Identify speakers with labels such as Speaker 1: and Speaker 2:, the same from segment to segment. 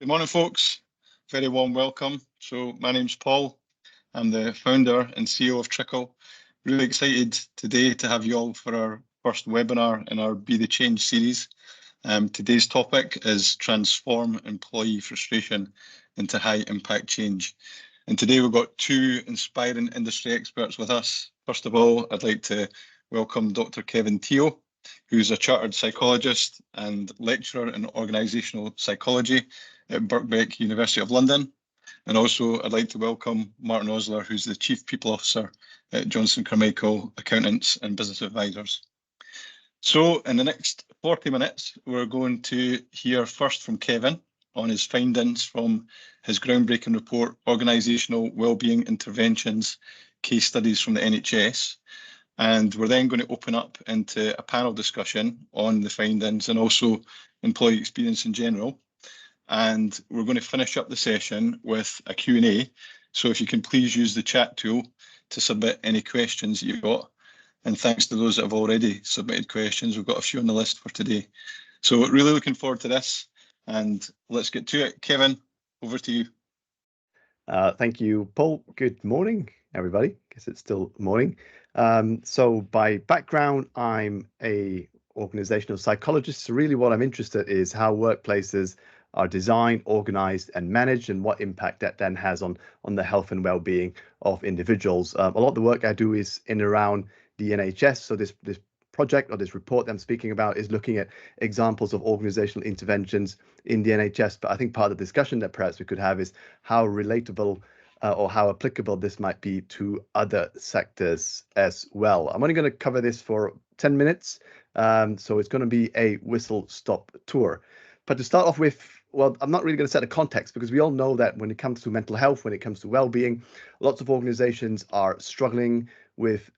Speaker 1: Good morning, folks. Very warm welcome. So my name's Paul. I'm the founder and CEO of Trickle. Really excited today to have you all for our first webinar in our Be the Change series. Today's topic is transform employee frustration into high impact change. And today we've got two inspiring industry experts with us. First of all, I'd like to welcome Dr. Kevin Teo, who's a chartered psychologist and lecturer in organisational psychology at Birkbeck, University of London. And also I'd like to welcome Martin Osler, who's the Chief People Officer at Johnson Carmichael Accountants and Business Advisors. So in the next 40 minutes, we're going to hear first from Kevin on his findings from his groundbreaking report, Organisational Wellbeing Interventions, Case Studies from the NHS. And we're then going to open up into a panel discussion on the findings and also employee experience in general. And we're going to finish up the session with a Q&A. So if you can please use the chat tool to submit any questions that you've got. And thanks to those that have already submitted questions. We've got a few on the list for today. So really looking forward to this. And let's get to it. Kevin, over to you.
Speaker 2: Thank you, Paul. Good morning, everybody. I guess it's still morning. So by background, I'm a organizational psychologist. So really what I'm interested in is how workplaces are designed, organized and managed, and what impact that then has on the health and well-being of individuals. A lot of the work I do is in and around the NHS. So this project or this report that I'm speaking about is looking at examples of organizational interventions in the NHS. But I think part of the discussion that perhaps we could have is how relatable or how applicable this might be to other sectors as well. I'm only going to cover this for 10 minutes. So it's going to be a whistle-stop tour. But to start off with, well, I'm not really going to set a context because we all know that when it comes to mental health, when it comes to well-being, lots of organizations are struggling with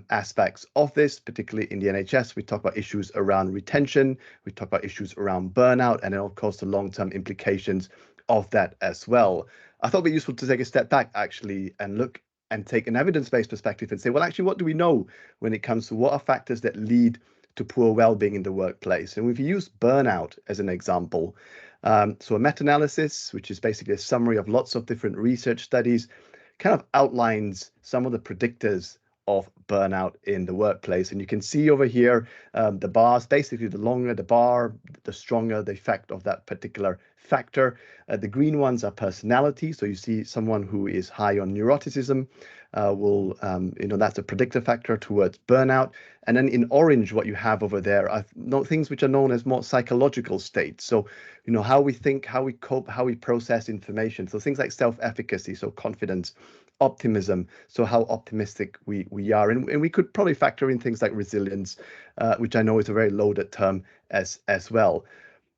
Speaker 2: aspects of this, particularly in the NHS. We talk about issues around retention, we talk about issues around burnout, and then of course the long-term implications of that as well. I thought it'd be useful to take a step back actually and look and take an evidence-based perspective and say, well, actually, what do we know when it comes to what are factors that lead to poor well-being in the workplace? And if you use burnout as an example, so a meta-analysis, which is basically a summary of lots of different research studies, kind of outlines some of the predictors of burnout in the workplace. And you can see over here, the bars, basically the longer the bar, the stronger the effect of that particular factor. The green ones are personality. So you see someone who is high on neuroticism that's a predictor factor towards burnout. And then in orange, what you have over there are things which are known as more psychological states. So, how we think, how we cope, how we process information. So things like self-efficacy, so confidence, optimism, so how optimistic we are. And we could probably factor in things like resilience, which I know is a very loaded term as well.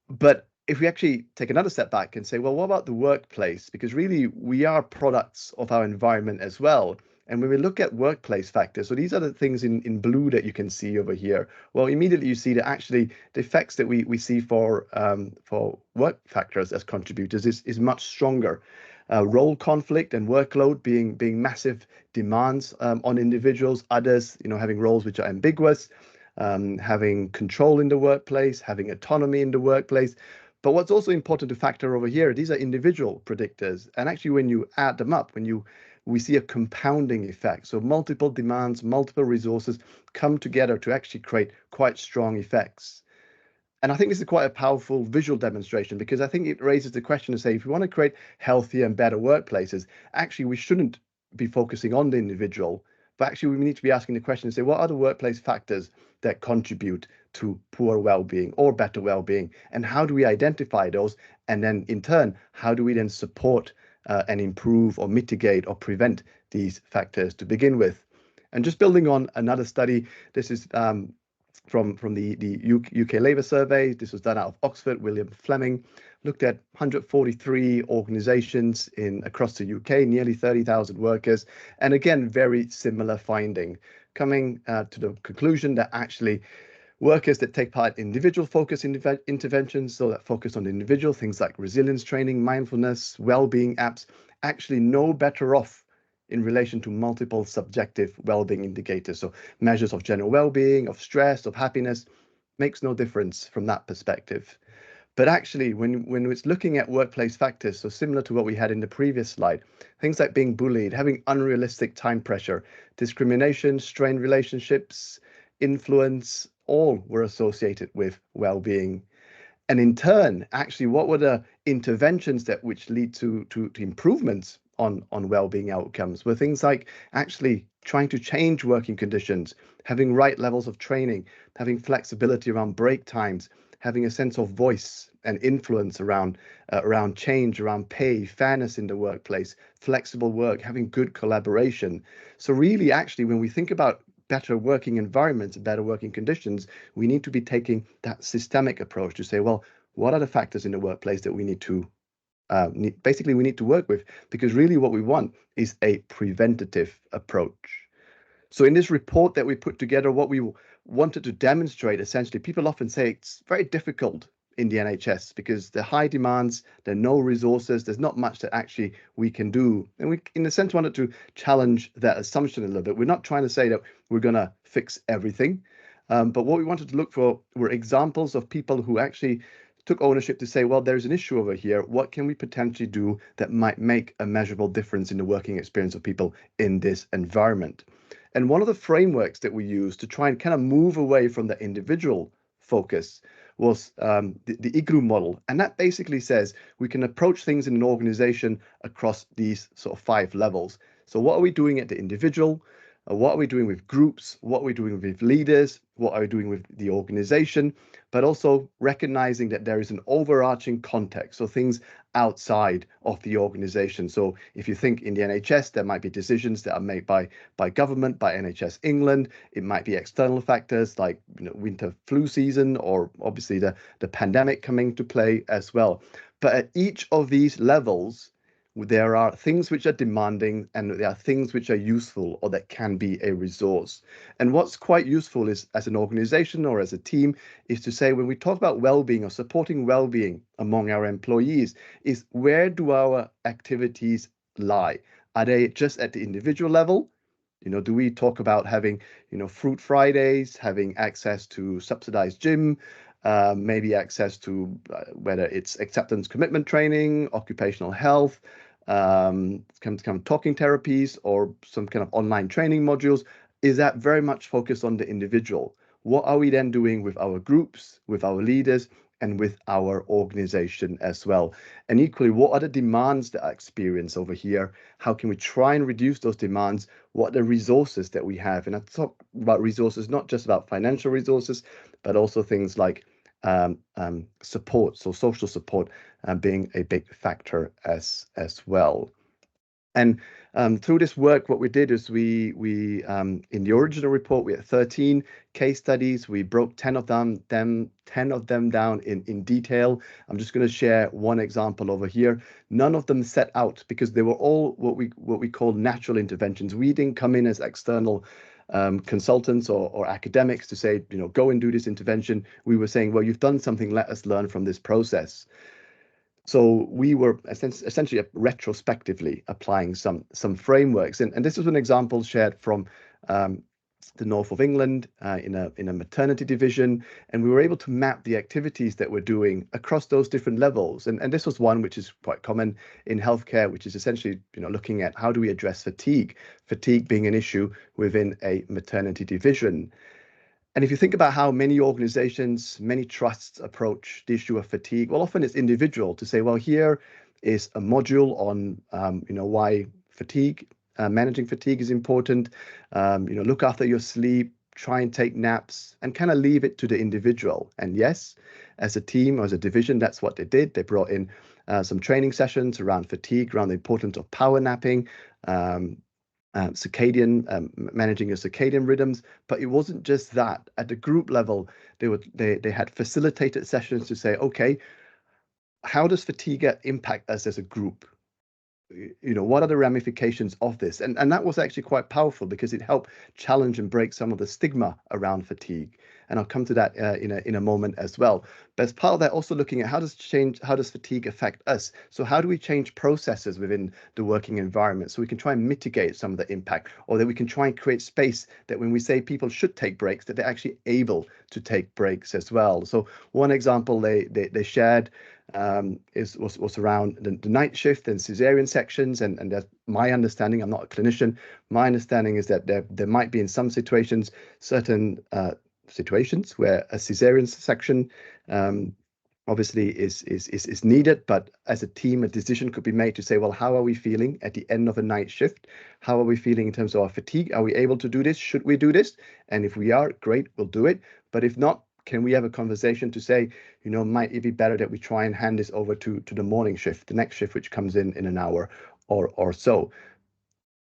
Speaker 2: But if we actually take another step back and say, well, what about the workplace? Because really we are products of our environment as well. And when we look at workplace factors, so these are the things in blue that you can see over here. Well, immediately you see that actually the effects that we see for work factors as contributors is much stronger. Role conflict and workload being massive demands on individuals. Others, having roles which are ambiguous, having control in the workplace, having autonomy in the workplace. But what's also important to factor over here, these are individual predictors. And actually, when you add them up, we see a compounding effect. So multiple demands, multiple resources come together to actually create quite strong effects. And I think this is quite a powerful visual demonstration because I think it raises the question to say, if we want to create healthier and better workplaces, actually, we shouldn't be focusing on the individual, but actually we need to be asking the question and say, what are the workplace factors that contribute to poor well-being or better well-being? And how do we identify those? And then in turn, how do we then support and improve or mitigate or prevent these factors to begin with? And just building on another study, this is from the UK Labour Survey. This was done out of Oxford. William Fleming looked at 143 organisations across the UK, nearly 30,000 workers, and again, very similar finding, coming to the conclusion that actually workers that take part in individual focus interventions, so that focus on the individual, things like resilience training, mindfulness, well-being apps, actually no better off in relation to multiple subjective well-being indicators. So measures of general well-being, of stress, of happiness, makes no difference from that perspective. But actually, when it's looking at workplace factors, so similar to what we had in the previous slide, things like being bullied, having unrealistic time pressure, discrimination, strained relationships, influence, all were associated with well-being. And in turn, actually, what were the interventions that which lead to improvements on well-being outcomes? Were things like actually trying to change working conditions, having right levels of training, having flexibility around break times, having a sense of voice and influence around change, around pay, fairness in the workplace, flexible work, having good collaboration. So really, actually, when we think about better working environments and better working conditions, we need to be taking that systemic approach to say, well, what are the factors in the workplace that we need to basically we need to work with? Because really what we want is a preventative approach. So in this report that we put together, what we wanted to demonstrate, essentially, people often say it's very difficult in the NHS because the high demands, there are no resources, there's not much that actually we can do. And we, in a sense, wanted to challenge that assumption a little bit. We're not trying to say that we're going to fix everything, but what we wanted to look for were examples of people who actually took ownership to say, well, there's an issue over here. What can we potentially do that might make a measurable difference in the working experience of people in this environment? And one of the frameworks that we use to try and kind of move away from the individual focus was the IGRU model. And that basically says we can approach things in an organization across these sort of 5 levels. So what are we doing at the individual? What are we doing with groups? What are we doing with leaders? What are we doing with the organization? But also recognizing that there is an overarching context, so things outside of the organization. So if you think in the NHS, there might be decisions that are made by government, by NHS England. It might be external factors like winter flu season, or obviously the pandemic coming to play as well. But at each of these levels, there are things which are demanding and there are things which are useful or that can be a resource. And what's quite useful is, as an organization or as a team, is to say when we talk about well-being or supporting well-being among our employees, is where do our activities lie? Are they just at the individual level? Do we talk about having, Fruit Fridays, having access to subsidized gym, maybe access to whether it's acceptance commitment training, occupational health, kind of talking therapies, or some kind of online training modules? Is that very much focused on the individual? What are we then doing with our groups, with our leaders, and with our organization as well? And equally, what are the demands that are experienced over here? How can we try and reduce those demands? What are the resources that we have? And I talk about resources, not just about financial resources, but also things like support, so social support being a big factor as well. And through this work, what we did is we in the original report, we had 13 case studies. We broke 10 of them down in detail. I'm just going to share one example over here. None of them set out, because they were all what we call natural interventions. We didn't come in as external consultants or academics to say, go and do this intervention. We were saying, well, you've done something, let us learn from this process. So we were essentially retrospectively applying some frameworks, and this is an example shared from the north of England in a maternity division, and we were able to map the activities that we're doing across those different levels. And this was one which is quite common in healthcare, which is essentially looking at how do we address fatigue being an issue within a maternity division. And if you think about how many organizations, many trusts approach the issue of fatigue, well, often it's individual to say, well, here is a module on, why fatigue, managing fatigue is important. Look after your sleep, try and take naps, and kind of leave it to the individual. And yes, as a team or as a division, that's what they did. They brought in some training sessions around fatigue, around the importance of power napping, managing your circadian rhythms. But it wasn't just that. At the group level, they had facilitated sessions to say, okay, how does fatigue impact us as a group? what are the ramifications of this? And that was actually quite powerful because it helped challenge and break some of the stigma around fatigue. And I'll come to that in a moment as well. But as part of that, also looking at how does fatigue affect us? So how do we change processes within the working environment so we can try and mitigate some of the impact, or that we can try and create space that when we say people should take breaks, that they're actually able to take breaks as well. So one example they shared was around the night shift and cesarean sections, and that's my understanding. I'm not a clinician. My understanding is that there might be in some situations certain situations where a cesarean section obviously is needed, but as a team, a decision could be made to say, well, how are we feeling at the end of a night shift? How are we feeling in terms of our fatigue? Are we able to do this? Should we do this? And if we are, great, we'll do it. But if not, can we have a conversation to say, might it be better that we try and hand this over to the morning shift, the next shift, which comes in an hour or so?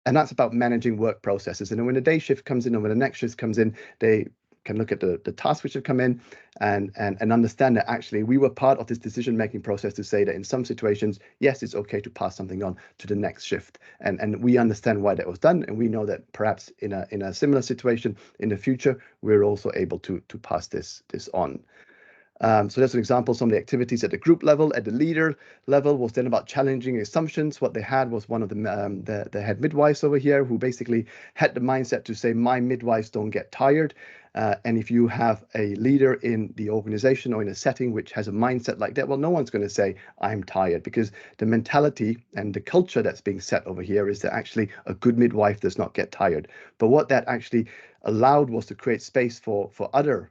Speaker 2: And that's about managing work processes. And then when the day shift comes in, or when the next shift comes in, they can look at the tasks which have come in and understand that actually we were part of this decision-making process to say that in some situations, yes, it's okay to pass something on to the next shift. And we understand why that was done. And we know that perhaps in a similar situation in the future, we're also able to pass this on. So that's an example. Some of the activities at the group level, at the leader level, was then about challenging assumptions. What they had was one of the head midwives over here who basically had the mindset to say, my midwives don't get tired. And if you have a leader in the organization or in a setting which has a mindset like that, well, no one's going to say, I'm tired, because the mentality and the culture that's being set over here is that actually a good midwife does not get tired. But what that actually allowed was to create space for other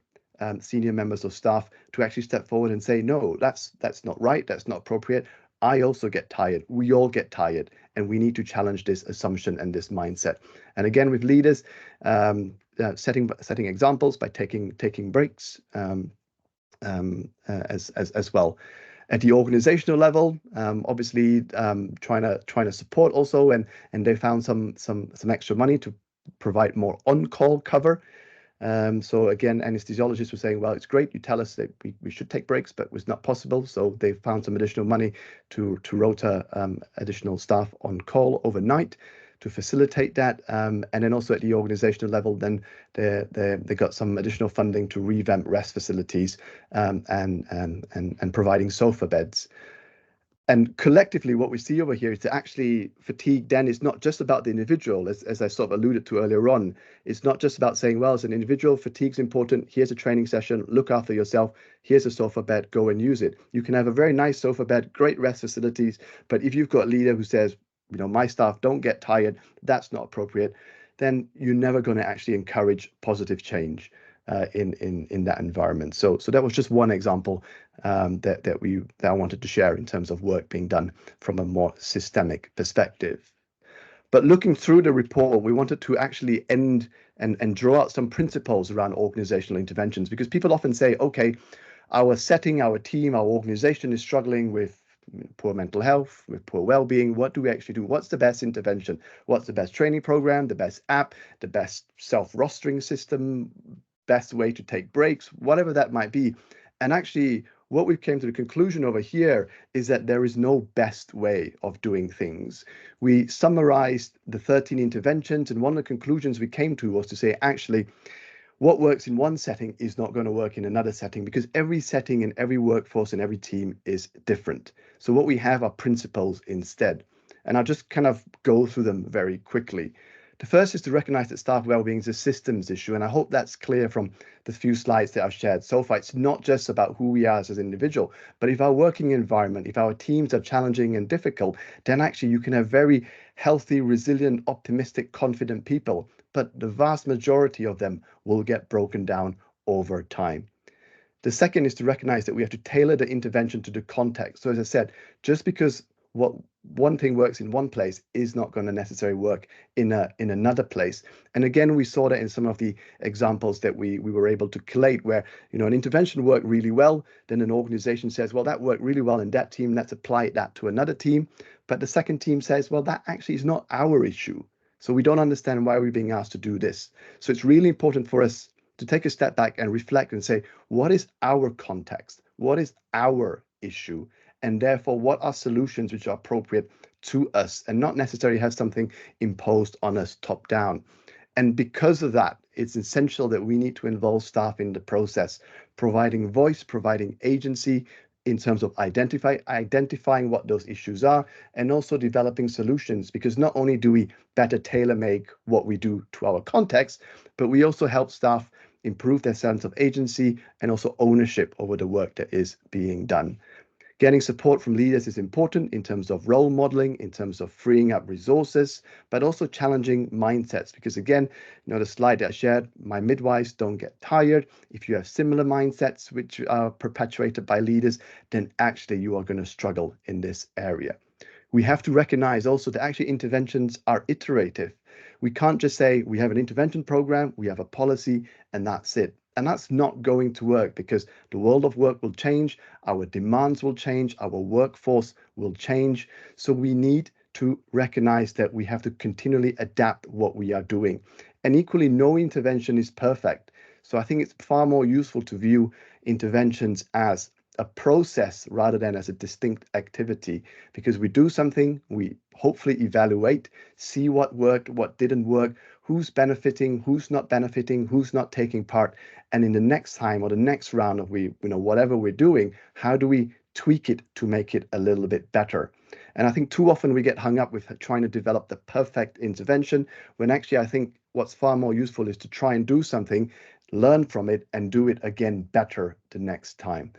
Speaker 2: senior members of staff to actually step forward and say, no, that's not right, that's not appropriate. I also get tired. We all get tired, and we need to challenge this assumption and this mindset. And again, with leaders, setting examples by taking breaks as well. At the organizational level, obviously trying to support also, and they found some extra money to provide more on-call cover. So again, anesthesiologists were saying, well, it's great, you tell us that we should take breaks, but it was not possible. So they found some additional money to rota additional staff on call overnight to facilitate that. And then also at the organizational level, then they got some additional funding to revamp rest facilities and providing sofa beds. And collectively, what we see over here is that actually fatigue then is not just about the individual, as I sort of alluded to earlier on. It's not just about saying, well, as an individual, fatigue's important. Here's a training session. Look after yourself. Here's a sofa bed. Go and use it. You can have a very nice sofa bed, great rest facilities. But if you've got a leader who says, my staff don't get tired, that's not appropriate, then you're never going to actually encourage positive change in that environment. So that was just one example that I wanted to share in terms of work being done from a more systemic perspective. But looking through the report, we wanted to actually end and draw out some principles around organizational interventions, because people often say, okay, our setting, our team, our organization is struggling with poor mental health, with poor well-being. What do we actually do? What's the best intervention? What's the best training program, the best app, the best self-rostering system, best way to take breaks, whatever that might be? And actually, what we've came to the conclusion over here is that there is no best way of doing things. We summarized the 13 interventions, and one of the conclusions we came to was to say, actually, what works in one setting is not going to work in another setting, because every setting and every workforce and every team is different. So what we have are principles instead. And I'll just kind of go through them very quickly. The first is to recognize that staff well-being is a systems issue, and I hope that's clear from the few slides that I've shared so far. It's not just about who we are as an individual, but if our working environment, if our teams are challenging and difficult, then actually you can have very healthy, resilient, optimistic, confident people, but the vast majority of them will get broken down over time. The second is to recognize that we have to tailor the intervention to the context. So as I said, just because what one thing works in one place is not going to necessarily work in another place. And again, we saw that in some of the examples that we were able to collate, where an intervention worked really well, then an organization says, well, that worked really well in that team, let's apply that to another team. But the second team says, well, that actually is not our issue. So we don't understand why we're being asked to do this. So it's really important for us to take a step back and reflect and say, what is our context? What is our issue? And therefore, what are solutions which are appropriate to us and not necessarily have something imposed on us top down. And because of that, it's essential that we need to involve staff in the process, providing voice, providing agency in terms of identifying what those issues are, and also developing solutions, because not only do we better tailor make what we do to our context, but we also help staff improve their sense of agency and also ownership over the work that is being done. Getting support from leaders is important in terms of role modeling, in terms of freeing up resources, but also challenging mindsets. Because again, the slide that I shared, my midwives don't get tired. If you have similar mindsets which are perpetuated by leaders, then actually you are going to struggle in this area. We have to recognize also that actually interventions are iterative. We can't just say we have an intervention program, we have a policy, and that's it. And that's not going to work, because the world of work will change, our demands will change, our workforce will change. So we need to recognize that we have to continually adapt what we are doing. And equally, no intervention is perfect. So I think it's far more useful to view interventions as a process rather than as a distinct activity, because we do something, we hopefully evaluate, see what worked, what didn't work, who's benefiting, who's not benefiting, who's not taking part, and in the next time or the next round of whatever we're doing, how do we tweak it to make it a little bit better? And I think too often we get hung up with trying to develop the perfect intervention, when actually I think what's far more useful is to try and do something, learn from it, and do it again better the next time.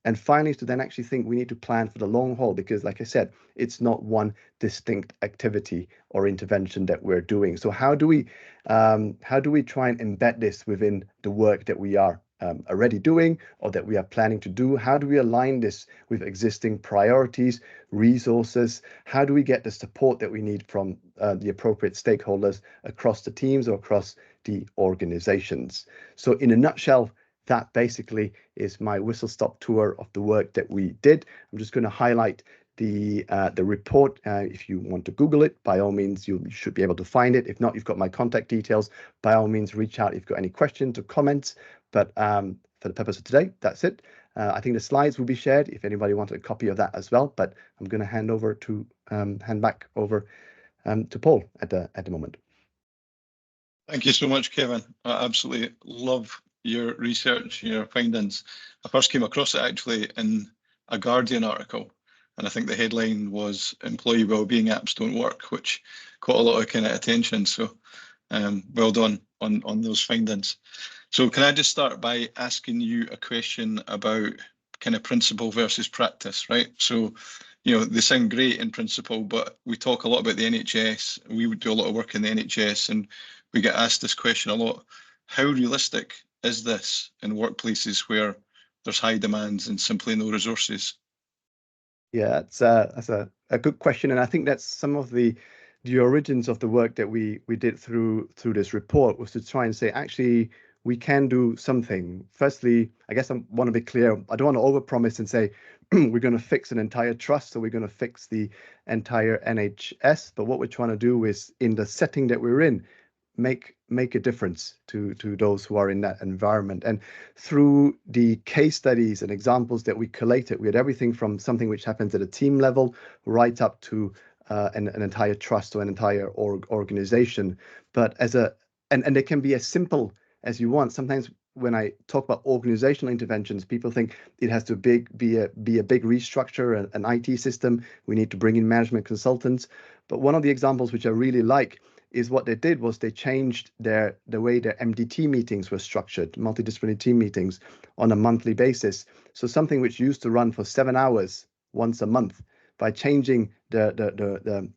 Speaker 2: And finally, to then actually think we need to plan for the long haul, because like I said, it's not one distinct activity or intervention that we're doing. So how do we try and embed this within the work that we are already doing or that we are planning to do? How do we align this with existing priorities, resources? How do we get the support that we need from the appropriate stakeholders across the teams or across the organizations? So in a nutshell, that basically is my whistle-stop tour of the work that we did. I'm just going to highlight the report. If you want to Google it, by all means, you should be able to find it. If not, you've got my contact details. By all means, reach out if you've got any questions or comments. But for the purpose of today, that's it. I think the slides will be shared if anybody wanted a copy of that as well. But I'm going to hand back over to Paul at the moment.
Speaker 1: Thank you so much, Kevin. I absolutely love your research, your findings. I first came across it actually in a Guardian article, and I think the headline was "Employee Wellbeing Apps Don't Work," which caught a lot of kind of attention. So well done on those findings. So can I just start by asking you a question about kind of principle versus practice, right? So, they sound great in principle, but we talk a lot about the NHS. We would do a lot of work in the NHS, and we get asked this question a lot. How realistic is this in workplaces where there's high demands and simply no resources?
Speaker 2: Yeah, that's a good question, and I think that's some of the origins of the work that we did through this report, was to try and say, actually, we can do something. Firstly, I guess I want to be clear. I don't want to overpromise and say we're going to fix an entire trust or we're going to fix the entire NHS. But what we're trying to do is, in the setting that we're in, make a difference to those who are in that environment. And through the case studies and examples that we collated, we had everything from something which happens at a team level right up to an entire trust or an entire organization. But and they can be as simple as you want. Sometimes when I talk about organizational interventions, people think it has to be a big restructure, an IT system. We need to bring in management consultants. But one of the examples which I really like is what they did was they changed the way their MDT meetings were structured, multidisciplinary team meetings, on a monthly basis. So something which used to run for 7 hours once a month, by changing the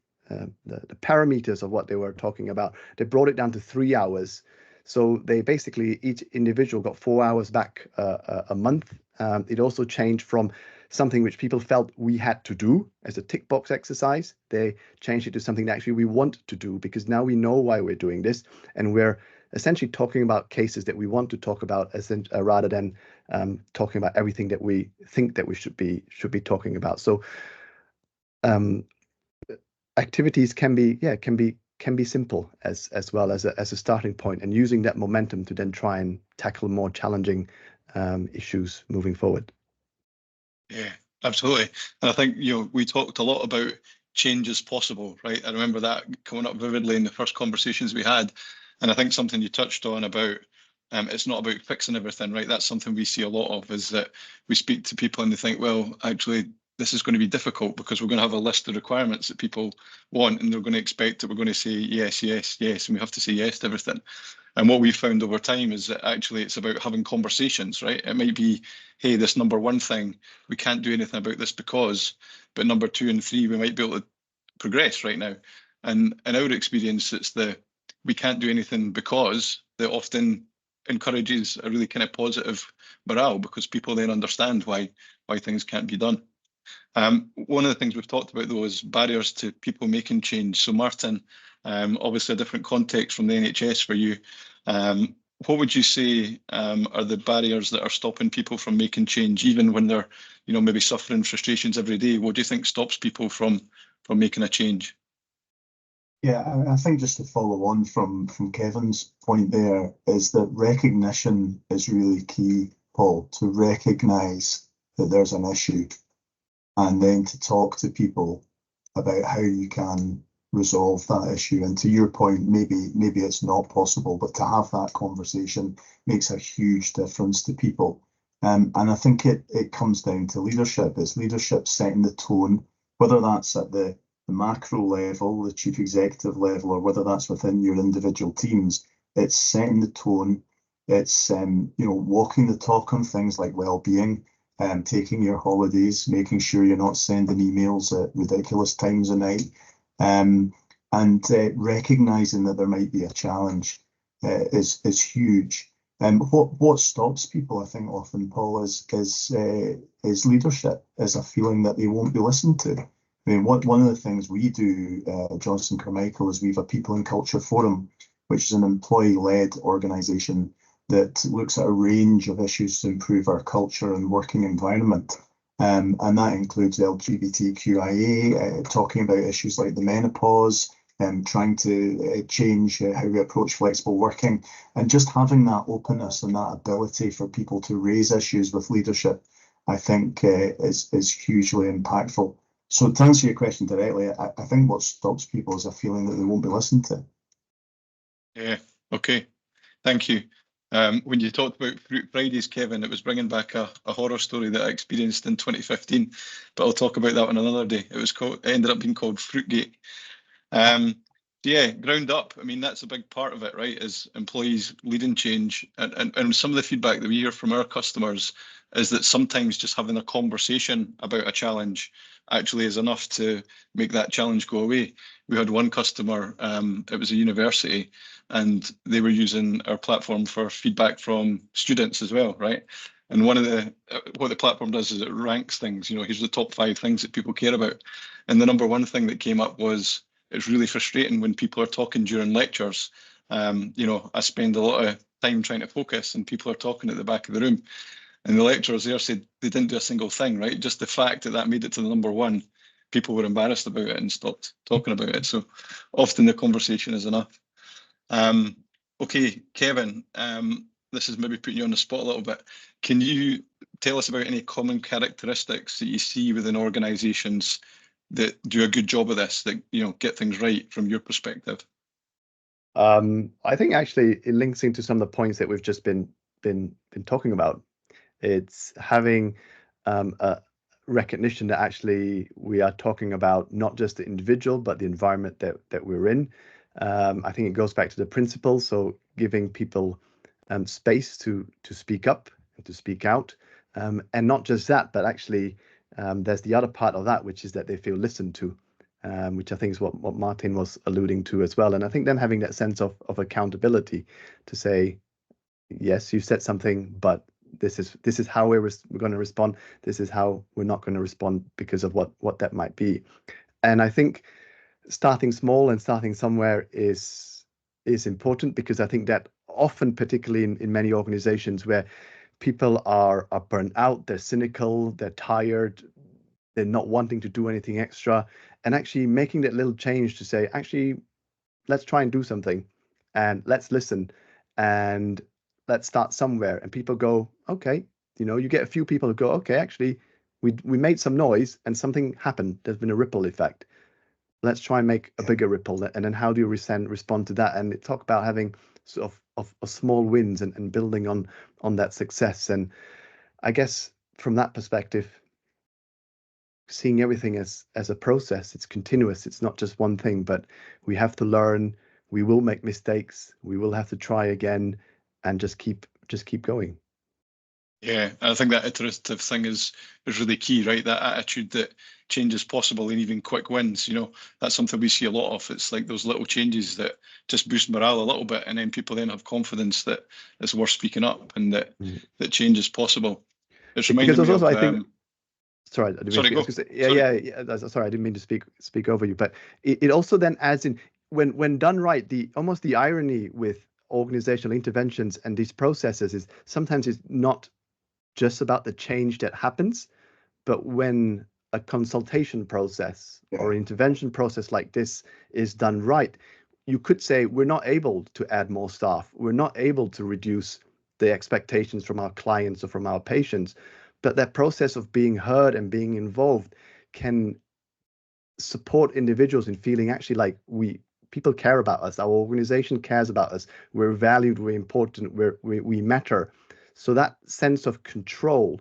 Speaker 2: parameters of what they were talking about, they brought it down to 3 hours. So they basically, each individual got 4 hours back a month. It also changed from something which people felt we had to do as a tick box exercise. They changed it to something that actually we want to do, because now we know why we're doing this, and we're essentially talking about cases that we want to talk about, rather than talking about everything that we think that we should be talking about. So activities can be simple as well as a starting point, and using that momentum to then try and tackle more challenging issues moving forward.
Speaker 1: Yeah, absolutely. And I think, we talked a lot about change is possible, right? I remember that coming up vividly in the first conversations we had. And I think something you touched on about it's not about fixing everything, right? That's something we see a lot of, is that we speak to people and they think, well, actually, this is going to be difficult because we're going to have a list of requirements that people want, and they're going to expect that we're going to say yes, yes, yes, and we have to say yes to everything. And what we've found over time is that actually it's about having conversations, right? It might be, hey, this number one thing, we can't do anything about this because, but number two and three, we might be able to progress right now. And in our experience, it's the we can't do anything because that often encourages a really kind of positive morale, because people then understand why things can't be done. One of the things we've talked about, though, is barriers to people making change. So, Martin, obviously a different context from the NHS for you. What would you say are the barriers that are stopping people from making change, even when they're, maybe suffering frustrations every day? What do you think stops people from making a change?
Speaker 3: Yeah, I think just to follow on from Kevin's point there is that recognition is really key, Paul, to recognize that there's an issue and then to talk to people about how you can resolve that issue. And to your point, maybe it's not possible, but to have that conversation makes a huge difference to people. And I think it comes down to leadership. It's leadership setting the tone, whether that's at the macro level, the chief executive level, or whether that's within your individual teams. It's setting the tone. It's walking the talk on things like well-being, taking your holidays, making sure you're not sending emails at ridiculous times of night, and recognizing that there might be a challenge is huge. What stops people, I think, often, Paul, is leadership, is a feeling that they won't be listened to. I mean, one of the things we do, Johnson Carmichael, is we have a People and Culture Forum, which is an employee-led organisation that looks at a range of issues to improve our culture and working environment. And that includes LGBTQIA, talking about issues like the menopause, trying to change how we approach flexible working, and just having that openness and that ability for people to raise issues with leadership, I think is hugely impactful. So to answer your question directly, I think what stops people is a feeling that they won't be listened to.
Speaker 1: Yeah, okay, thank you. When you talked about Fruit Fridays, Kevin, it was bringing back a horror story that I experienced in 2015, but I'll talk about that on another day. It ended up being called Fruitgate. Yeah, ground up. I mean, that's a big part of it, right? Is employees leading change. And some of the feedback that we hear from our customers is that sometimes just having a conversation about a challenge actually is enough to make that challenge go away. We had one customer, it was a university, and they were using our platform for feedback from students as well, right? And what the platform does is it ranks things. Here's the top 5 things that people care about. And the number one thing that came up was, it's really frustrating when people are talking during lectures. I spend a lot of time trying to focus and people are talking at the back of the room. And the lecturers there said they didn't do a single thing, right? Just the fact that made it to the number one, people were embarrassed about it and stopped talking about it. So often the conversation is enough. Okay, Kevin, this is maybe putting you on the spot a little bit. Can you tell us about any common characteristics that you see within organisations that do a good job of this, that get things right from your perspective?
Speaker 2: I think actually it links into some of the points that we've just been talking about. It's having a recognition that actually we are talking about not just the individual but the environment that we're in. I think it goes back to the principles, so giving people space to speak up and to speak out, and not just that, but actually there's the other part of that, which is that they feel listened to, which I think is what Martin was alluding to as well. And I think then having that sense of accountability to say, yes, you said something, but this is how we're going to respond. This is how we're not going to respond because of what that might be. And I think starting small and starting somewhere is important, because I think that often, particularly in many organizations where people are burnt out, they're cynical, they're tired, they're not wanting to do anything extra, and actually making that little change to say, actually, let's try and do something, and let's listen, and let's start somewhere. And people go, okay, you get a few people who go, okay, actually, we made some noise and something happened. There's been a ripple effect. let's try and make a bigger ripple, and then how do you respond to that? And talk about having sort of small wins and building on that success. And I guess from that perspective, seeing everything as a process, it's continuous, it's not just one thing, but we have to learn, we will make mistakes, we will have to try again, and just keep going.
Speaker 1: Yeah, I think that iterative thing is really key, right? That attitude that change is possible and even quick wins, you know, that's something we see a lot of. It's like those little changes that just boost morale a little bit, and then people then have confidence that it's worth speaking up and that change is possible. It's reminding me
Speaker 2: also,
Speaker 1: of.
Speaker 2: I think, sorry, I didn't mean
Speaker 1: Sorry,
Speaker 2: to speak.
Speaker 1: go.
Speaker 2: Sorry, I didn't mean to speak over you, but it also then adds in, when done right, the irony with organizational interventions and these processes is sometimes it's not just about the change that happens, but when a consultation process or intervention process like this is done right, you could say we're not able to add more staff, we're not able to reduce the expectations from our clients or from our patients, but that process of being heard and being involved can support individuals in feeling actually like people care about us, our organization cares about us, we're valued, we're important, we matter. So that sense of control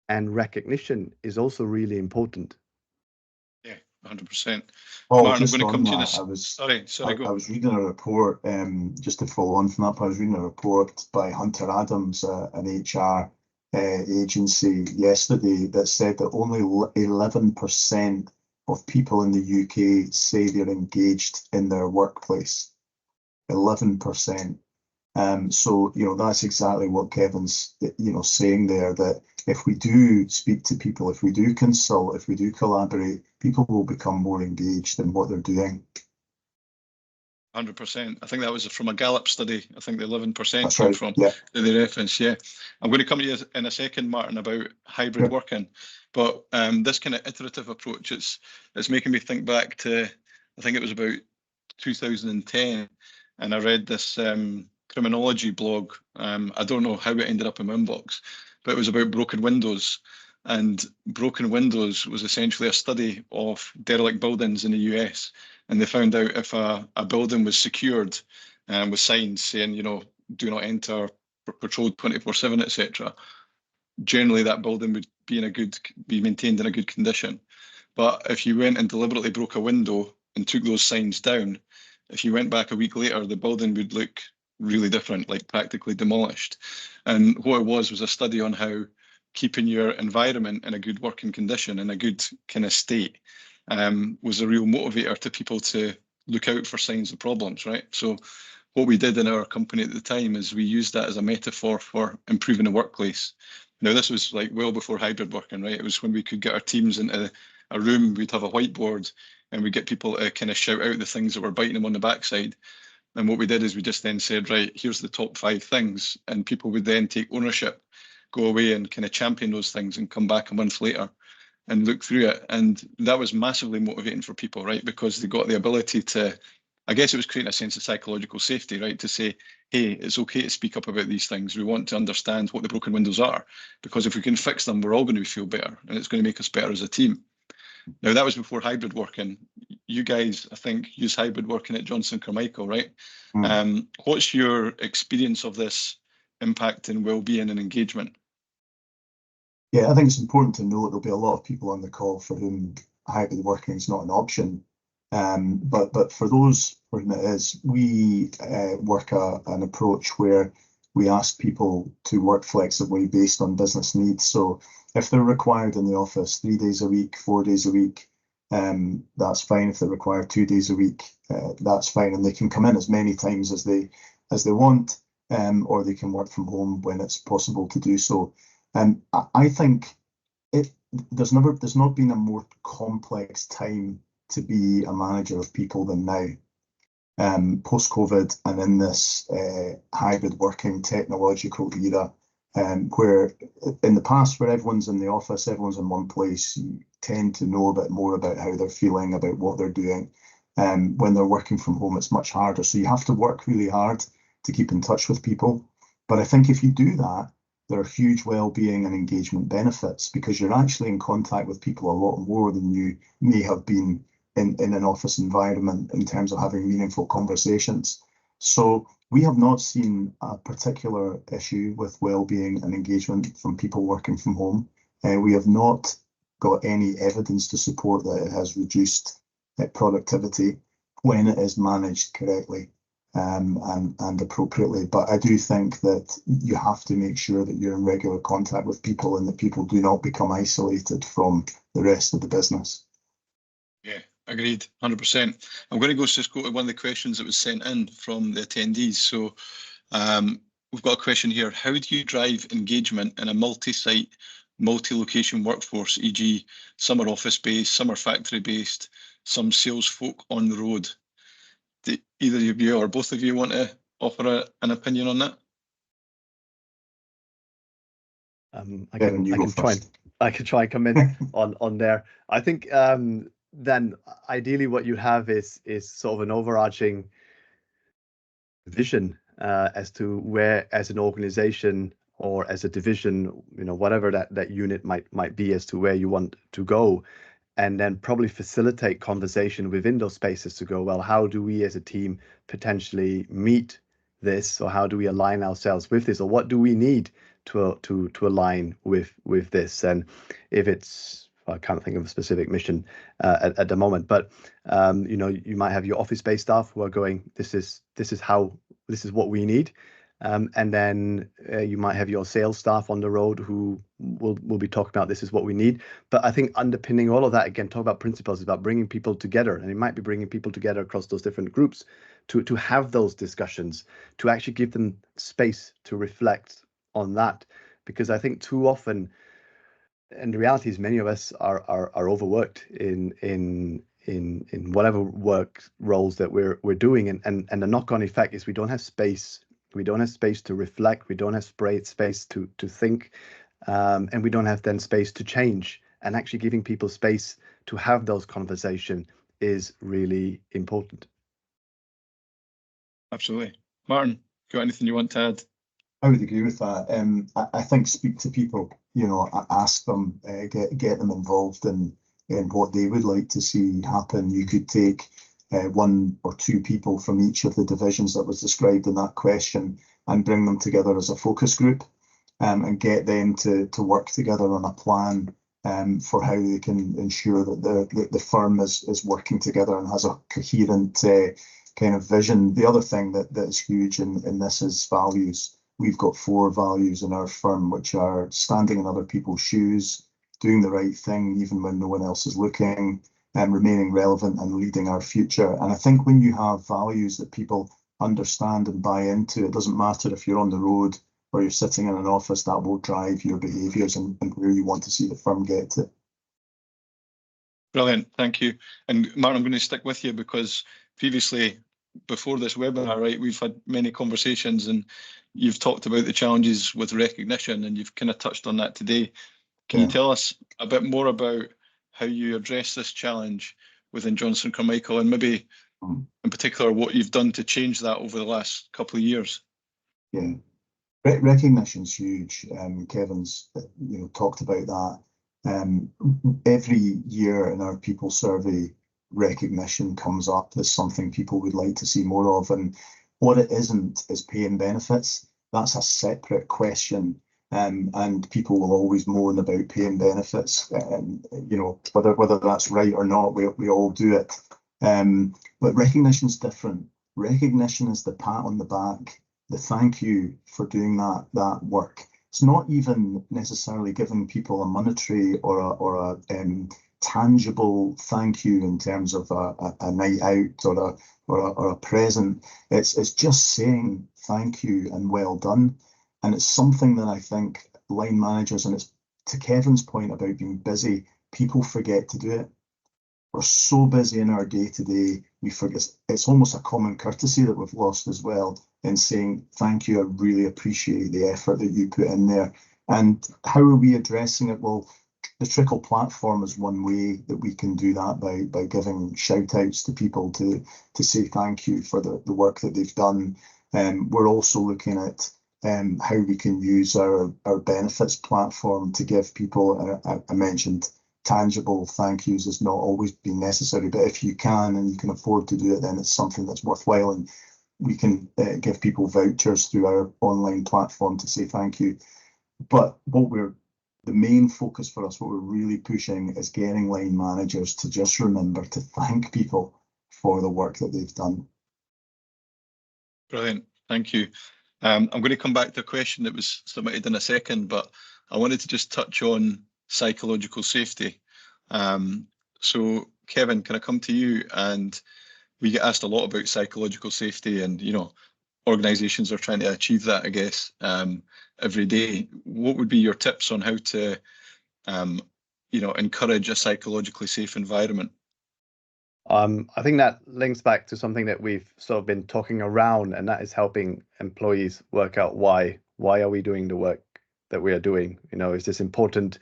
Speaker 2: and recognition is also really important.
Speaker 1: Yeah, 100%.
Speaker 3: Well,
Speaker 1: Martin, I'm
Speaker 3: just
Speaker 1: going to
Speaker 3: on
Speaker 1: come to
Speaker 3: that,
Speaker 1: you. Sorry, go.
Speaker 3: I was reading a report, just to follow on from that, I was reading a report by Hunter Adams, an HR agency yesterday, that said that only 11% of people in the UK say they're engaged in their workplace. 11%. So, you know, that's exactly what Kevin's, you know, saying there, that if we do speak to people, if we do consult, if we do collaborate, people will become more engaged in what they're doing.
Speaker 1: 100%. I think that was from a Gallup study. I think the 11%
Speaker 3: That's
Speaker 1: came
Speaker 3: right.
Speaker 1: from
Speaker 3: Yeah.
Speaker 1: the reference. Yeah. I'm going to come to you in a second, Martin, about hybrid working. But this kind of iterative approach, it's making me think back to, I think it was about 2010, and I read this criminology blog. I don't know how it ended up in my inbox, but it was about broken windows. And broken windows was essentially a study of derelict buildings in the US. And they found out if a building was secured with signs saying, you know, do not enter, patrolled 24/7, etc., generally that building would be maintained in a good condition. But if you went and deliberately broke a window and took those signs down, if you went back a week later, the building would look really different, like practically demolished. And what it was a study on how keeping your environment in a good working condition, in a good kind of state, was a real motivator to people to look out for signs of problems, right? So what we did in our company at the time is we used that as a metaphor for improving the workplace. Now, this was like well before hybrid working, right? It was when we could get our teams into a room, we'd have a whiteboard, and we'd get people to kind of shout out the things that were biting them on the backside. And what we did is we just then said, right, here's the top 5 things. And people would then take ownership, go away and kind of champion those things and come back a month later and look through it. And that was massively motivating for people, right? Because they got the ability to, I guess it was creating a sense of psychological safety, right? To say, hey, it's okay to speak up about these things. We want to understand what the broken windows are, because if we can fix them, we're all going to feel better and it's going to make us better as a team. Now, that was before hybrid working. You guys, I think, use hybrid working at Johnson Carmichael, right? What's your experience of this impact in well-being and engagement?
Speaker 3: Yeah, I think it's important to note there'll be a lot of people on the call for whom hybrid working is not an option. But for those for whom it is, we work an approach where we ask people to work flexibly based on business needs. So if they're required in the office 3 days a week, 4 days a week, that's fine. If they're required 2 days a week, that's fine. And they can come in as many times as they want, or they can work from home when it's possible to do so. I think there's not been a more complex time to be a manager of people than now. Post-COVID and in this hybrid working technological era, where in the past, where everyone's in the office, everyone's in one place, you tend to know a bit more about how they're feeling, about what they're doing. When they're working from home, it's much harder. So you have to work really hard to keep in touch with people. But I think if you do that, there are huge well-being and engagement benefits, because you're actually in contact with people a lot more than you may have been in an office environment in terms of having meaningful conversations. So we have not seen a particular issue with well-being and engagement from people working from home. We have not got any evidence to support that it has reduced productivity when it is managed correctly and appropriately. But I do think that you have to make sure that you're in regular contact with people and that people do not become isolated from the rest of the business.
Speaker 1: Yeah, agreed, 100%. I'm going to just go to one of the questions that was sent in from the attendees. So we've got a question here. How do you drive engagement in a multi-site, multi-location workforce, e.g. some are office-based, some are factory-based, some sales folk on the road? Do either of you or both of you want to offer an opinion on that?
Speaker 2: I can try and come in on there. I think then ideally what you have is sort of an overarching vision as to where, as an organization or as a division, whatever that unit might be, as to where you want to go, and then probably facilitate conversation within those spaces to go, well, how do we as a team potentially meet this, or how do we align ourselves with this, or what do we need to align with this? And if it's, I can't think of a specific mission at the moment, but you might have your office-based staff who are going, this is what we need. And then you might have your sales staff on the road who will be talking about this is what we need. But I think underpinning all of that, again, talk about principles, is about bringing people together. And it might be bringing people together across those different groups to have those discussions, to actually give them space to reflect on that. Because I think too often, and the reality is many of us are overworked in whatever work roles that we're doing. And the knock-on effect is we don't have space. We don't have space to reflect. We don't have space to think, and we don't have then space to change. And actually giving people space to have those conversations is really important.
Speaker 1: Absolutely. Martin, got anything you want to add?
Speaker 3: I would agree with that. I think speak to people, ask them, get them involved in what they would like to see happen. You could take one or two people from each of the divisions that was described in that question and bring them together as a focus group and get them to work together on a plan for how they can ensure that the firm is working together and has a coherent kind of vision. The other thing that is huge in this is values. We've got 4 values in our firm, which are standing in other people's shoes, doing the right thing even when no one else is looking, and remaining relevant and leading our future. And I think when you have values that people understand and buy into, it doesn't matter if you're on the road or you're sitting in an office, that will drive your behaviours and where you want to see the firm get to.
Speaker 1: Brilliant, thank you. And Martin, I'm going to stick with you because previously, before this webinar, right, we've had many conversations and you've talked about the challenges with recognition and you've kind of touched on that today. Can you tell us a bit more about how you address this challenge within Johnson Carmichael and maybe in particular what you've done to change that over the last couple of years?
Speaker 3: Yeah, recognition's huge. Kevin's talked about that. Every year in our people survey, recognition comes up as something people would like to see more of, and what it isn't is pay and benefits. That's a separate question, and people will always moan about pay and benefits. Whether that's right or not, we all do it. But recognition's different. Recognition is the pat on the back, the thank you for doing that work. It's not even necessarily giving people a monetary or a tangible thank you in terms of a night out or a present. It's just saying thank you and well done. And it's something that I think line managers, and it's to Kevin's point about being busy, people forget to do it. We're so busy in our day-to-day, we forget. It's almost a common courtesy that we've lost as well in saying thank you. I really appreciate the effort that you put in there. And how are we addressing it? Well, the Trickle platform is one way that we can do that by giving shout outs to people to say thank you for the work that they've done. We're also looking at how we can use our benefits platform to give people, I mentioned tangible thank yous has not always been necessary, but if you can and you can afford to do it, then it's something that's worthwhile, and we can give people vouchers through our online platform to say thank you. But the main focus for us, what we're really pushing, is getting line managers to just remember to thank people for the work that they've done.
Speaker 1: Brilliant, thank you. I'm going to come back to a question that was submitted in a second, but I wanted to just touch on psychological safety. So Kevin, can I come to you? And we get asked a lot about psychological safety, and organisations are trying to achieve that, I guess, every day. What would be your tips on how to encourage a psychologically safe environment?
Speaker 2: I think that links back to something that we've sort of been talking around, and that is helping employees work out why are we doing the work that we are doing. Is this important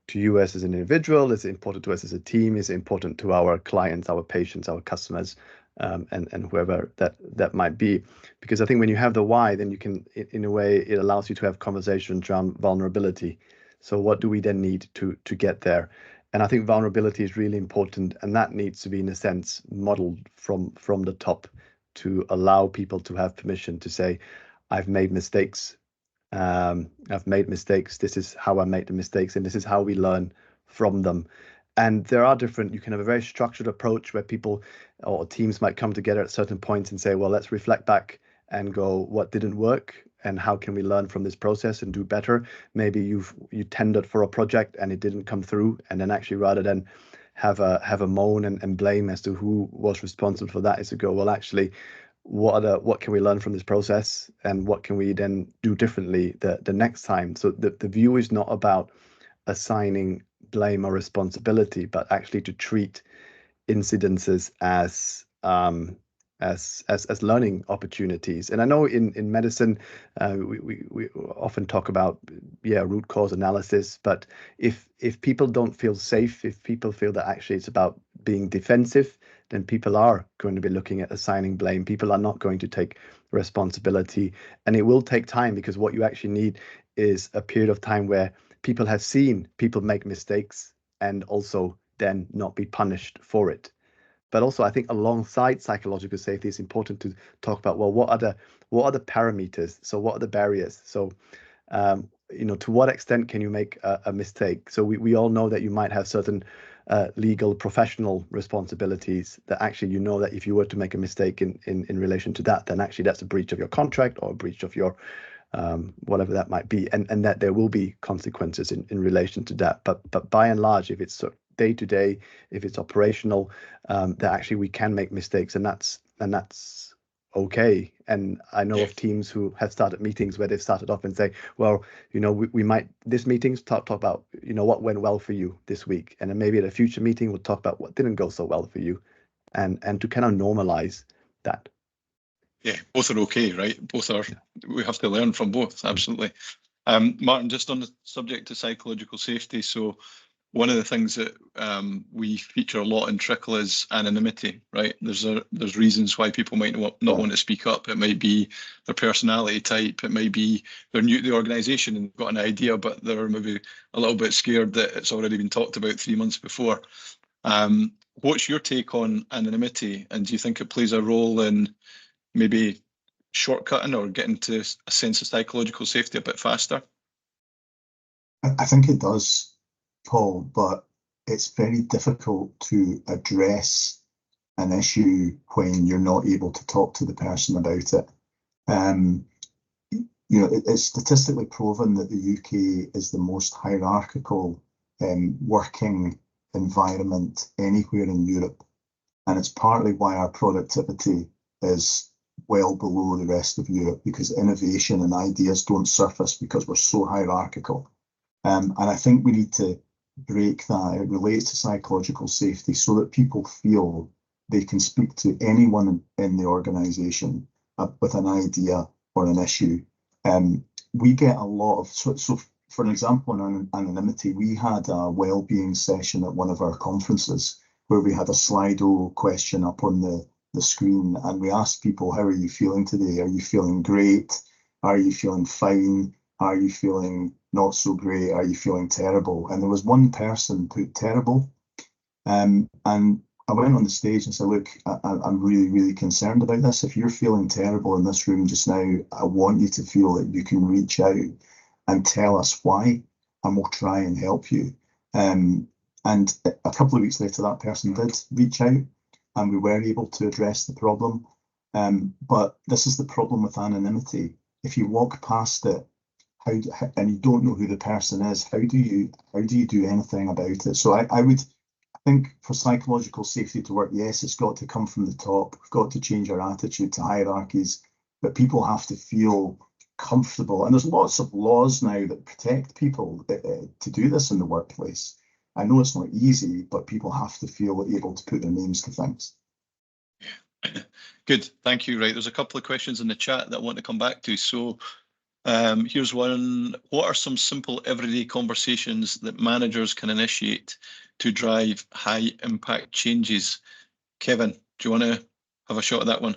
Speaker 2: to you as an individual? Is it important to us as a team? Is it important to our clients, our patients, our customers, and whoever that might be? Because I think when you have the why, then you can, in a way, it allows you to have conversations around vulnerability. So what do we then need to get there? And I think vulnerability is really important, and that needs to be, in a sense, modeled from the top to allow people to have permission to say, I've made mistakes. This is how I made the mistakes, and this is how we learn from them. And there are different, you can have a very structured approach where people or teams might come together at certain points and say, well, let's reflect back and go, what didn't work and how can we learn from this process and do better? Maybe you tendered for a project and it didn't come through, and then actually rather than have a moan and blame as to who was responsible for that, is to go, well, actually, what can we learn from this process, and what can we then do differently the next time? So the view is not about assigning blame or responsibility, but actually to treat incidences as learning opportunities. And I know in medicine, we often talk about root cause analysis, but if people don't feel safe, if people feel that actually it's about being defensive, then people are going to be looking at assigning blame. People are not going to take responsibility, and it will take time, because what you actually need is a period of time where people have seen people make mistakes and also then not be punished for it. But also, I think alongside psychological safety, it's important to talk about, well, what are the parameters? So what are the barriers? So, to what extent can you make a mistake? So we all know that you might have certain legal professional responsibilities that actually, that if you were to make a mistake in relation to that, then actually that's a breach of your contract or a breach of your whatever that might be, and that there will be consequences in relation to that. But by and large, if it's sort of day to day, if it's operational, that actually we can make mistakes, and that's okay. And I know of teams who have started meetings where they've started off and say, well, we might, this meeting's talk about, what went well for you this week, and then maybe at a future meeting we'll talk about what didn't go so well for you, and to kind of normalize that.
Speaker 1: Yeah, both are okay, right? Both are, we have to learn from both, absolutely. Martin, just on the subject of psychological safety, so one of the things that we feature a lot in Trickle is anonymity, right? There's reasons why people might not want to speak up. It might be their personality type. It might be they're new to the organisation and got an idea, but they're maybe a little bit scared that it's already been talked about 3 months before. What's your take on anonymity, and do you think it plays a role in maybe shortcutting or getting to a sense of psychological safety a bit faster?
Speaker 3: I think it does, Paul, but it's very difficult to address an issue when you're not able to talk to the person about it. It's statistically proven that the UK is the most hierarchical working environment anywhere in Europe, and it's partly why our productivity is well below the rest of Europe, because innovation and ideas don't surface because we're so hierarchical. And I think we need to break that. It relates to psychological safety so that people feel they can speak to anyone in the organisation with an idea or an issue. We get a lot of, so for an example, on anonymity, we had a well-being session at one of our conferences where we had a Slido question up on the screen, and we asked people, how are you feeling today? Are you feeling great? Are you feeling fine? Are you feeling not so great? Are you feeling terrible? And there was one person put terrible. And I went on the stage and said, look, I'm really, really concerned about this. If you're feeling terrible in this room just now, I want you to feel that you can reach out and tell us why, and we'll try and help you. And a couple of weeks later, that person did reach out, and we were able to address the problem. But this is the problem with anonymity. If you walk past it, and you don't know who the person is, how do you do anything about it? So I think for psychological safety to work, yes, it's got to come from the top. We've got to change our attitude to hierarchies, but people have to feel comfortable. And there's lots of laws now that protect people to do this in the workplace. I know it's not easy, but people have to feel able to put their names to things.
Speaker 1: Good, thank you. Right, there's a couple of questions in the chat that I want to come back to. So here's one. What are some simple everyday conversations that managers can initiate to drive high impact changes? Kevin, do you want to have a shot at that one?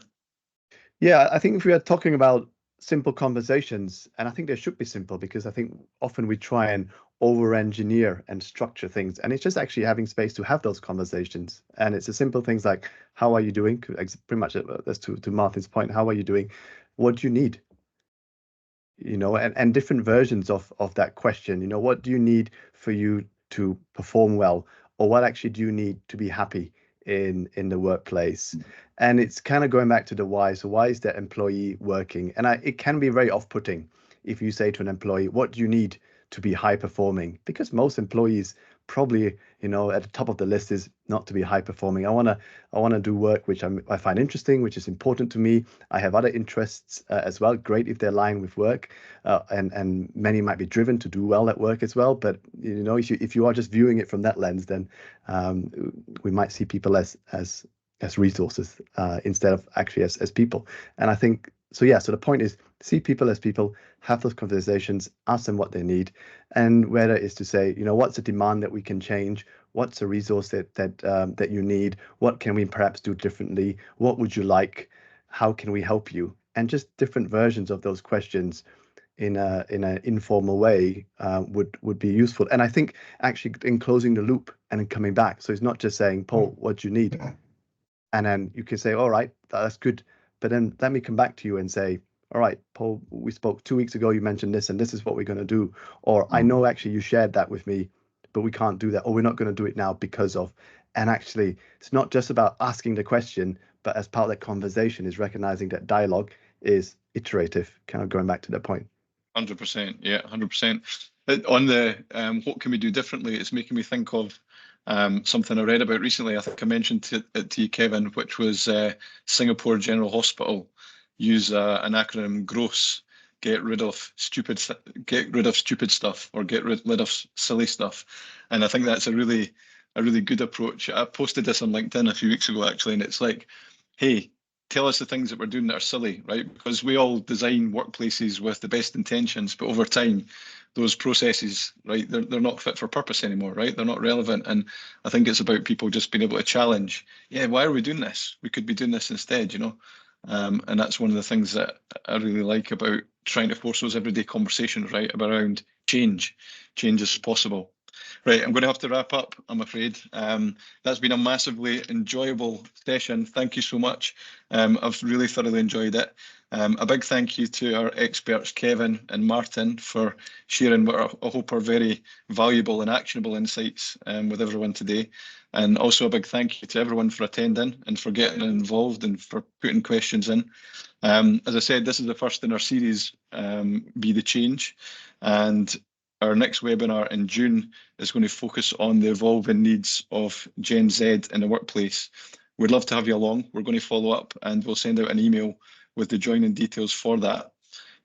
Speaker 2: Yeah, I think if we are talking about simple conversations, and I think they should be simple, because I think often we try and over-engineer and structure things, and it's just actually having space to have those conversations. And it's the simple things like, how are you doing? Pretty much that's to Martin's point. How are you doing? What do you need? You know, and different versions of that question. You know, what do you need for you to perform well, or what actually do you need to be happy in the workplace? And it's kind of going back to the why. So why is that employee working? And it can be very off-putting if you say to an employee, what do you need to be high performing? Because most employees probably, you know, at the top of the list is not to be high performing. I want to do work which I find interesting, which is important to me. I have other interests as well. Great if they're aligned with work, and many might be driven to do well at work as well. But you know, if you are just viewing it from that lens, then we might see people as resources instead of actually as people. And I think so. Yeah. So the point is, see people as people, have those conversations, ask them what they need, and whether it's to say, you know, what's a demand that we can change, what's a resource that you need, what can we perhaps do differently, what would you like, how can we help you, and just different versions of those questions in an informal way would be useful. And I think actually in closing the loop and then coming back, so it's not just saying, Paul, what do you need? And then you can say, all right, that's good. But then let me come back to you and say, all right, Paul, we spoke 2 weeks ago, you mentioned this, and this is what we're going to do. Or I know actually you shared that with me, but we can't do that. Or we're not going to do it now because of. And actually, it's not just about asking the question, but as part of that conversation is recognizing that dialogue is iterative, kind of going back to that point.
Speaker 1: 100%, yeah, 100%. On the what can we do differently, it's making me think of something I read about recently. I think I mentioned it to you, Kevin, which was Singapore General Hospital use an acronym GROSS: get rid of stupid stuff, or get rid of silly stuff. And I think that's a really good approach. I posted this on LinkedIn a few weeks ago actually, and it's like, hey, tell us the things that we're doing that are silly, right? Because we all design workplaces with the best intentions, but over time, those processes, right, they're not fit for purpose anymore, right? They're not relevant. And I think it's about people just being able to challenge, yeah, why are we doing this? We could be doing this instead, you know? And that's one of the things that I really like about trying to force those everyday conversations, right, around change. Change is possible. Right, I'm going to have to wrap up, I'm afraid. That's been a massively enjoyable session. Thank you so much. I've really thoroughly enjoyed it. A big thank you to our experts, Kevin and Martin, for sharing what I hope are very valuable and actionable insights with everyone today. And also a big thank you to everyone for attending and for getting involved and for putting questions in. As I said, this is the first in our series, Be the Change. And our next webinar in June is going to focus on the evolving needs of Gen Z in the workplace. We'd love to have you along. We're going to follow up and we'll send out an email with the joining details for that.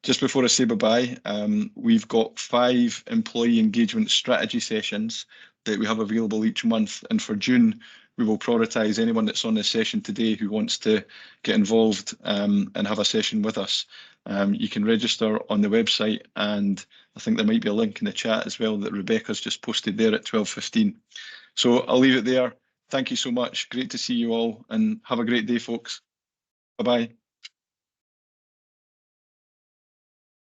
Speaker 1: Just before I say bye-bye, we've got 5 employee engagement strategy sessions that we have available each month. And for June, we will prioritise anyone that's on this session today who wants to get involved and have a session with us. You can register on the website, and I think there might be a link in the chat as well that Rebecca's just posted there at 12:15. So I'll leave it there. Thank you so much. Great to see you all, and have a great day, folks. Bye-bye.